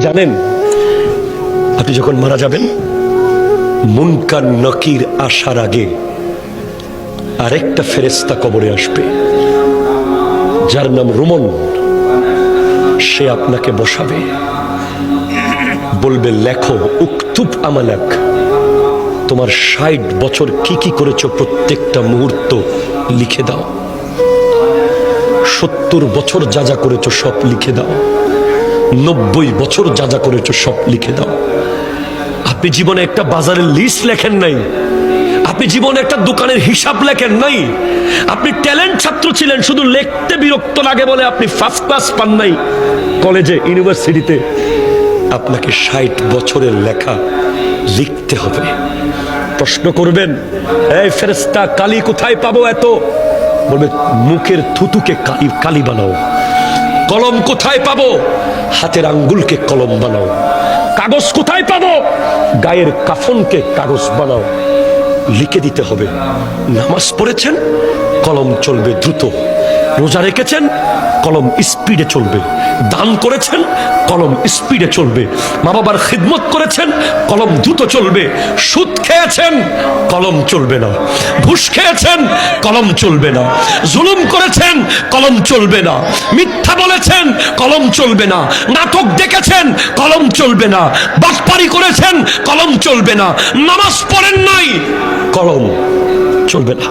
জানেন আপনি যখন মারা যাবেন মুনকার নকির আসার আগে আরেকটা ফেরেশতা কবরে আসবে, যার নাম রুমন। সে আপনাকে বসাবে, বলবে লেখো, উকতুব আমালাক, তোমার ৬০ বছর কি কি করেছো প্রত্যেকটা মুহূর্ত লিখে দাও। ৭০ বছর যা যা করেছো সব লিখে দাও। ৯০ বছর যা যা করেছো সব লিখে দাও। আপনি জীবনে একটা বাজারের লিস্ট লেখেন নাই, আপনি জীবনে একটা দোকানের হিসাব লেখেন নাই। আপনি ট্যালেন্ট ছাত্র ছিলেন, শুধু লিখতে বিরক্ত লাগে বলে আপনি ফার্স্ট ক্লাস পান নাই কলেজে, ইউনিভার্সিটিতে। আপনাকে ৬০ বছরের লেখা লিখতে হবে। প্রশ্ন করবেন, এই ফেরেশতা কালি কোথায় পাবো এত? বলবে মুখের থুতুকে কালি বানাও। কলম কোথায় পাবো? হাতের আঙ্গুলকে কলম বানাও। কাগজ কোথায় পাবো? গায়ের কাফনকে কাগজ বানাও। লিখে দিতে হবে। নামাজ পড়েছেন, কলম চলবে দ্রুত। রোজা রেখেছেন, কলম স্পিডে চলবে। দান করেছেন, কলম স্পিডে চলবে। মা বাবার খিদমত করেছেন, কলম দ্রুত চলবে। সুদ খেয়েছেন, কলম চলবে না। ঘুষ খেয়েছেন, কলম চলবে না। জুলুম করেছেন, কলম চলবে না। মিথ্যা বলেছেন, কলম চলবে না। নাটক দেখেছেন, কলম চলবে না। বাটপারি করেছেন, কলম চলবে না। নামাজ পড়েন নাই, কলম চলবে না।